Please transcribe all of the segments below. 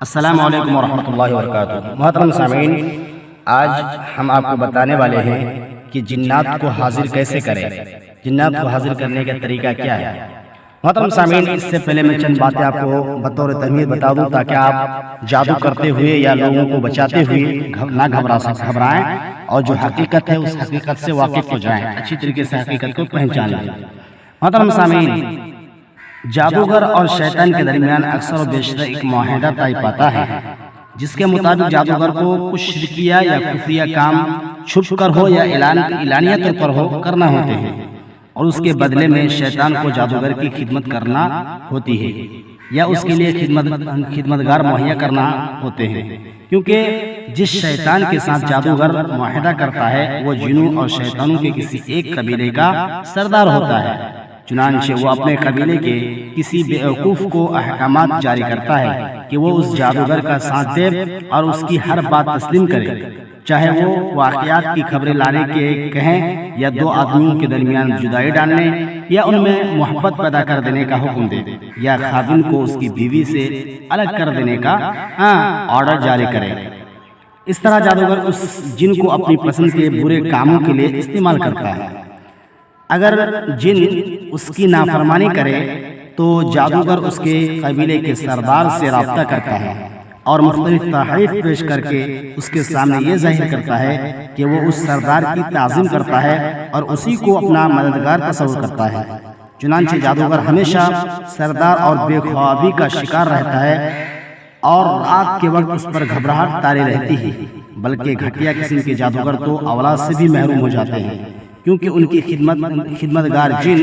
السلام علیکم ورحمۃ اللہ وبرکاتہ۔ محترم سامعین، آج ہم آپ کو بتانے والے ہیں کہ جنات کو حاضر کیسے کریں، جنات کو حاضر کرنے کا طریقہ کیا ہے۔ محترم سامعین، اس سے پہلے میں چند باتیں آپ کو بطور تمہید بتا دوں تاکہ آپ جادو کرتے ہوئے یا لوگوں کو بچاتے ہوئے نہ گھبرائیں اور جو حقیقت ہے اس حقیقت سے واقف ہو جائیں، اچھی طریقے سے حقیقت کو پہچان لیں۔ محترم سامعین، جادوگر اور شیطان کے درمیان اکثر و بیشتر ایک معاہدہ طے پاتا ہے، جس کے مطابق جادوگر کو کچھ شرکیہ یا کفریہ کام چھپ کر ہو یا اعلانیہ طور پر ہو کرنا ہوتے ہیں، اور اس کے بدلے میں شیطان کو جادوگر کی خدمت کرنا ہوتی ہے یا اس کے لیے خدمتگار مہیا کرنا ہوتے ہیں، کیونکہ جس شیطان کے ساتھ جادوگر معاہدہ کرتا ہے وہ جنوں اور شیطانوں کے کسی ایک قبیلے کا سردار ہوتا ہے۔ چنانچہ وہ اپنے قبیلے کے کسی بیوقوف کو احکامات جاری کرتا ہے کہ وہ اس جادوگر کا ساتھ دے اور اس کی ہر بات تسلیم کرے، چاہے وہ واقعات کی خبریں لانے کے کہیں یا دو آدمیوں کے درمیان جدائی ڈالنے یا ان میں محبت پیدا کر دینے کا حکم دے یا خاوند کو اس کی بیوی سے الگ کر دینے کا آرڈر جاری کرے۔ اس طرح جادوگر اس جن کو اپنی پسند کے برے کاموں کے لیے استعمال کرتا ہے۔ اگر جن اس کی نافرمانی کرے تو جادوگر اس کے قبیلے کے سردار سے رابطہ کرتا ہے اور مختلف تحائف پیش کر کے اس کے سامنے یہ ظاہر کرتا ہے کہ وہ اس سردار کی تعظیم کرتا ہے اور اسی کو اپنا مددگار تصور کرتا ہے۔ چنانچہ جادوگر ہمیشہ سردار اور بے خوابی کا شکار رہتا ہے اور رات کے وقت اس پر گھبراہٹ طاری رہتی ہے، بلکہ گھٹیا قسم کے جادوگر تو اولاد سے بھی محروم ہو جاتے ہیں، کیونکہ ان کی خدمتگار جن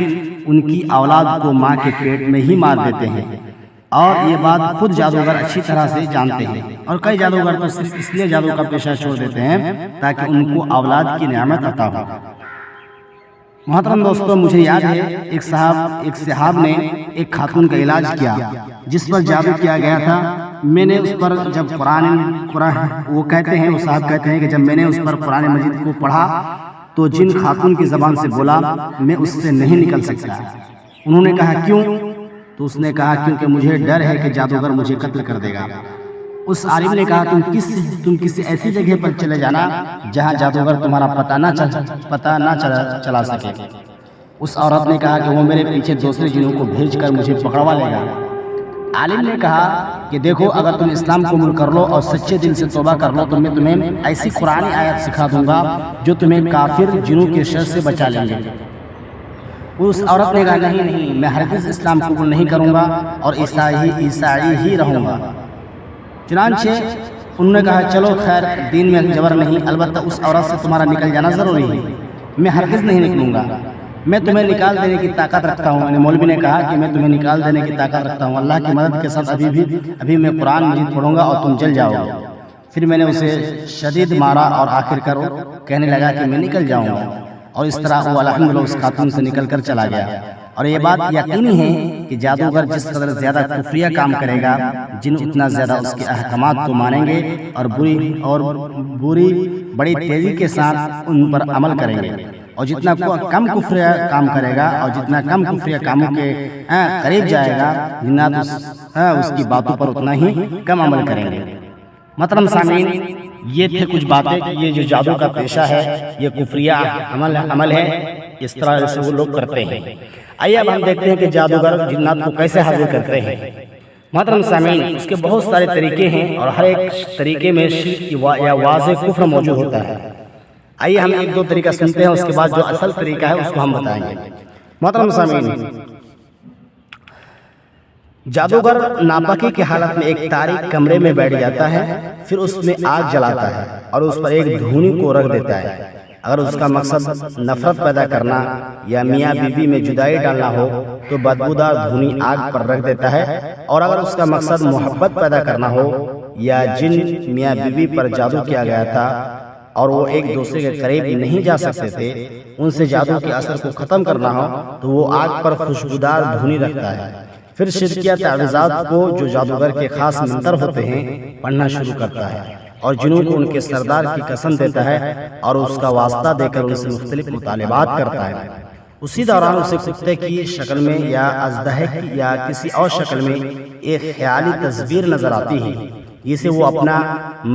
ان کی اولاد کو ماں کے پیٹ میں ہی مار دیتے ہیں، اور یہ بات خود جادوگر اچھی طرح سے جانتے ہیں، اور کئی جادوگر تو صرف اس لیے جادو کا پیشہ چھوڑ دیتے ہیں تاکہ ان کو اولاد کی نعمت عطا ہو۔ محترم دوستو، مجھے یاد ہے ایک صاحب نے ایک خاتون کا علاج کیا جس پر جادو کیا گیا تھا۔ میں نے اس پر جب قرآن وہ کہتے ہیں کہ جب میں نے اس پر قرآن مجید کو پڑھا تو جن خاتون کی زبان سے بولا میں اس سے نہیں نکل سکتا۔ انہوں نے کہا کیوں؟ تو اس نے کہا کیونکہ مجھے ڈر ہے کہ جادوگر مجھے قتل کر دے گا۔ اس عالم نے کہا تم کسی ایسی جگہ پر چلے جانا جہاں جادوگر تمہارا پتہ نہ چلا سکے۔ اس عورت نے کہا کہ وہ میرے پیچھے دوسرے جنوں کو بھیج کر مجھے پکڑوا لے گا۔ عالم نے کہا کہ دیکھو، اگر تم اسلام قبول کر لو اور سچے دل سے توبہ کر لو تو میں تمہیں ایسی قرآن آیت سکھا دوں گا جو تمہیں کافر جنوں کے شر سے بچا لیں گے۔ اس عورت نے کہا نہیں، میں ہرگز اسلام قبول نہیں کروں گا اور عیسائی ہی رہوں گا۔ چنانچہ انہوں نے کہا چلو خیر، دین میں جبر نہیں، البتہ اس عورت سے تمہارا نکل جانا ضروری ہے۔ میں ہرگز نہیں نکلوں گا، میں تمہیں نکال دینے کی طاقت رکھتا ہوں۔ مولوی نے کہا کہ میں تمہیں نکال دینے کی طاقت رکھتا ہوں، اللہ کی مدد کے ساتھ ابھی میں قرآن مجید پڑھوں گا اور تم جل جاؤ گے۔ پھر میں نے اسے شدید مارا اور آخر کر کہنے لگا کہ میں نکل جاؤں گا، اور اس طرح وہ الحمدللہ اس خاتون سے نکل کر چلا گیا۔ اور یہ بات یقینی ہے کہ جادوگر جس قدر زیادہ کفریہ کام کرے گا جن اتنا زیادہ اس کے احکامات کو مانیں گے اور بری بڑی تیزی کے ساتھ ان پر عمل کریں گے، اور جتنا کم کفریہ کام کرے گا اور جتنا کم کفریہ کاموں کے قریب جائے گا جنات اس کی باتوں پر اتنا ہی کم عمل کریں گے۔ محترم سامعین، یہ تھے کچھ باتیں کہ یہ جو جادو کا پیشہ ہے یہ کفریہ عمل ہے، اس طرح سے وہ لوگ کرتے ہیں۔ آئیے اب ہم دیکھتے ہیں کہ جادوگر جنات کو کیسے حاضر کرتے ہیں۔ محترم سامعین، اس کے بہت سارے طریقے ہیں اور ہر ایک طریقے میں شرک یا واضح کفر موجود ہوتا ہے۔ آئیے ہم ایک دو طریقہ سنتے ہیں، اس کے بعد جو اصل طریقہ ہے اس کو ہم بتائیں گے۔ محترم سامعین، جادوگر ناپاکی کی حالت میں ایک تاریک کمرے میں بیٹھ جاتا ہے، پھر اس میں آگ جلاتا ہے اور اس پر ایک دھونی کو رکھ دیتا ہے۔ اگر اس کا مقصد نفرت پیدا کرنا یا میاں بیوی میں جدائی ڈالنا ہو تو بدبودار دھونی آگ پر رکھ دیتا ہے، اور اگر اس کا مقصد محبت پیدا کرنا ہو یا جن میاں بیوی پر جادو کیا گیا تھا اور وہ ایک دوسرے کے قریب نہیں جا سکتے تھے، ان سے جادو کے اثر کو ختم کرنا ہو تو وہ آگ پر خوشبودار دھونی رکھتا ہے۔ پھر شرکیہ تعویذات کو جو جادوگر کے خاص منتر ہوتے ہیں پڑھنا شروع کرتا ہے، اور جنوں کو ان کے سردار کی قسم دیتا ہے اور اس کا واسطہ دے کر ان سے مختلف مطالبات کرتا ہے۔ اسی دوران اسے کتے کی شکل میں یا اژدہے کی یا کسی اور شکل میں ایک خیالی تصویر نظر آتی ہے جسے وہ اپنا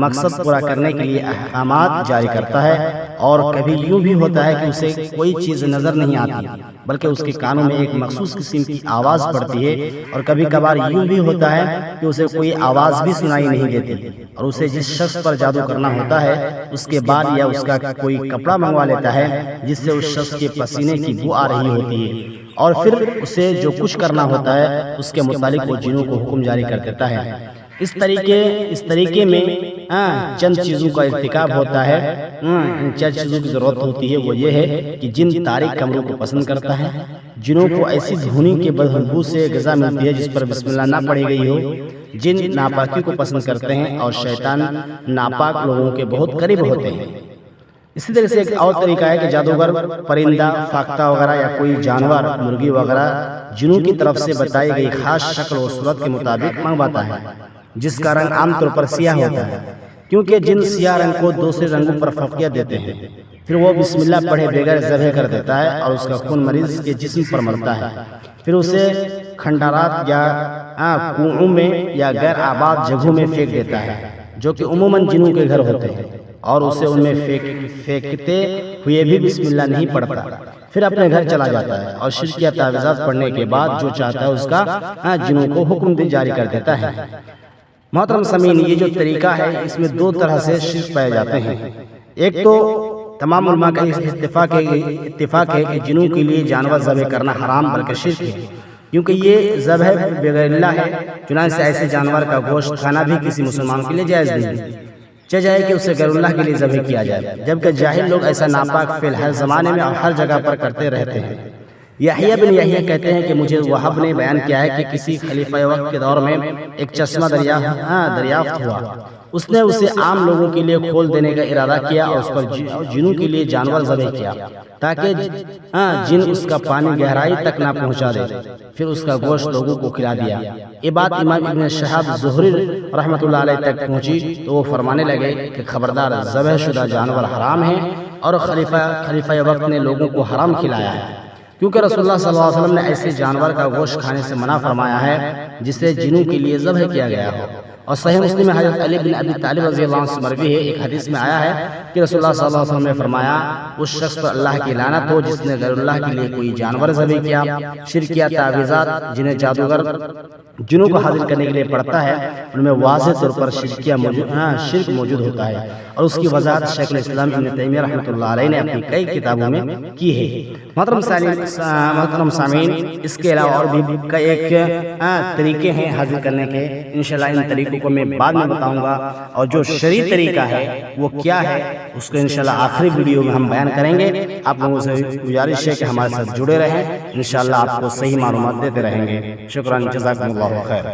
مقصد پورا کرنے کے لیے احکامات جاری کرتا ہے، اور کبھی یوں بھی ہوتا ہے کہ اسے کوئی چیز نظر نہیں آتی بلکہ اس کے کانوں میں ایک مخصوص قسم کی آواز پڑتی ہے، اور کبھی کبھار یوں بھی ہوتا ہے کہ اسے کوئی آواز بھی سنائی نہیں دیتی، اور اسے جس شخص پر جادو کرنا ہوتا ہے اس کے بعد یا اس کا کوئی کپڑا منگوا لیتا ہے جس سے اس شخص کے پسینے کی بو آ رہی ہوتی ہے، اور پھر اسے جو کچھ کرنا ہوتا ہے اس کے متعلق وہ جنوں کو حکم جاری کر دیتا ہے۔ اس طریقے میں چند چیزوں کا ارتکاب ہوتا ہے، چند چیزوں کی ضرورت ہوتی ہے، وہ یہ ہے کہ جن تاریک کمروں کو پسند کرتا ہے، جنوں کو ایسی دھونی کے بدبو سے غذا ملتی ہے جس پر بسم اللہ نہ پڑھی گئی ہو، جن ناپاکی کو پسند کرتے ہیں، اور شیطان ناپاک لوگوں کے بہت قریب ہوتے ہیں۔ اسی طرح سے ایک اور طریقہ ہے کہ جادوگر پرندہ، فاختہ وغیرہ یا کوئی جانور، مرغی وغیرہ جنوں کی طرف سے بتائی گئی خاص شکل و صورت کے مطابق منگواتا ہے، جس کا رنگ عام طور پر سیاہ ہوتا ہے، کیونکہ جن سیاہ رنگ کو دوسرے رنگوں پر فوقیت دیتے ہیں۔ پھر وہ بسم اللہ پڑھے بغیر ذبح کر دیتا ہے، اور اس کا خون مریض کے جسم پر ملتا ہے، پھر اسے کھنڈارات یا کنوؤں میں یا غیر آباد جگہوں میں پھینک دیتا ہے جو کہ عموماً جنوں کے گھر ہوتے ہیں، اور اسے ان میں پھینکتے ہوئے بھی بسم اللہ نہیں پڑھتا، پھر اپنے گھر چلا جاتا ہے، اور شرکیہ تعویذات پڑھنے کے بعد جو چاہتا ہے اس کا جنوں کو حکم جاری کر دیتا ہے۔ محترم سامعین، یہ جو طریقہ ہے اس میں دو طرح سے شرک پائے جاتے ہیں۔ ایک تو تمام علماء کا اتفاق ہے کہ جنوں کے لیے جانور ذبح کرنا حرام بلکہ شرک ہے، کیونکہ یہ ذبح بغیر اللہ ہے، چنانچہ ایسے جانور کا گوشت کھانا بھی کسی مسلمان کے لیے جائز نہیں، چاہے جائے کہ اسے غیر اللہ کے لیے ذبح کیا جائے، جبکہ جاہل لوگ ایسا ناپاک فعل ہر زمانے میں اور ہر جگہ پر کرتے رہتے ہیں۔ یحییٰ بن یحییٰ کہتے ہیں کہ مجھے وہب نے بیان کیا ہے کہ کسی خلیفہ وقت کے دور میں ایک چشمہ دریافت ہوا، اس نے اسے عام لوگوں کے لیے کھول دینے کا ارادہ کیا، اور اس پر جنوں کے لیے جانور ذبح کیا تاکہ جن اس کا پانی گہرائی تک نہ پہنچا دے، پھر اس کا گوشت لوگوں کو کھلا دیا۔ یہ بات امام ابن شہاب زہری رحمۃ اللہ علیہ تک پہنچی تو وہ فرمانے لگے کہ خبردار، ذبح شدہ جانور حرام ہیں، اور خلیفہ وقت نے لوگوں کو حرام کھلایا ہے، کیونکہ رسول اللہ صلی اللہ علیہ وسلم نے ایسے جانور کا گوشت کھانے سے منع فرمایا ہے جسے جنوں کے لیے ذبح کیا گیا ہو۔ اور صحیح مسلم میں حضرت علی بن ابی طالب رضی اللہ عنہ سے مروی ہے، ایک حدیث میں آیا ہے کہ رسول اللہ صلی اللہ علیہ وسلم نے فرمایا، اس شخص پر اللہ کی لعنت ہو جس نے غیر اللہ کے لیے کوئی جانور ذبح کیا۔ شرکیہ تعویذات جنہیں جادوگر جنوں کو حاضر کرنے کے لیے پڑھتا ہے، ان میں واضح طور پر شرک موجود ہوتا ہے، اور اس کی وضاحت شیخ الاسلام ابن تیمیہ رحمۃ اللہ علیہ نے اپنی کئی کتابوں میں کی ہے۔ محترم سامعین، اس کے علاوہ اور بھی ایک طریقے ہیں حاضر کرنے کے، انشاءاللہ ان طریقوں کو میں بعد میں بتاؤں گا، اور جو شرعی طریقہ ہے وہ کیا ہے اس کو انشاءاللہ آخری ویڈیو میں ہم بیان کریں گے۔ آپ لوگوں سے گزارش ہے کہ ہمارے ساتھ جڑے رہیں، انشاءاللہ آپ کو صحیح معلومات دیتے رہیں گے۔ شکراً، جزاکم اللہ خیر۔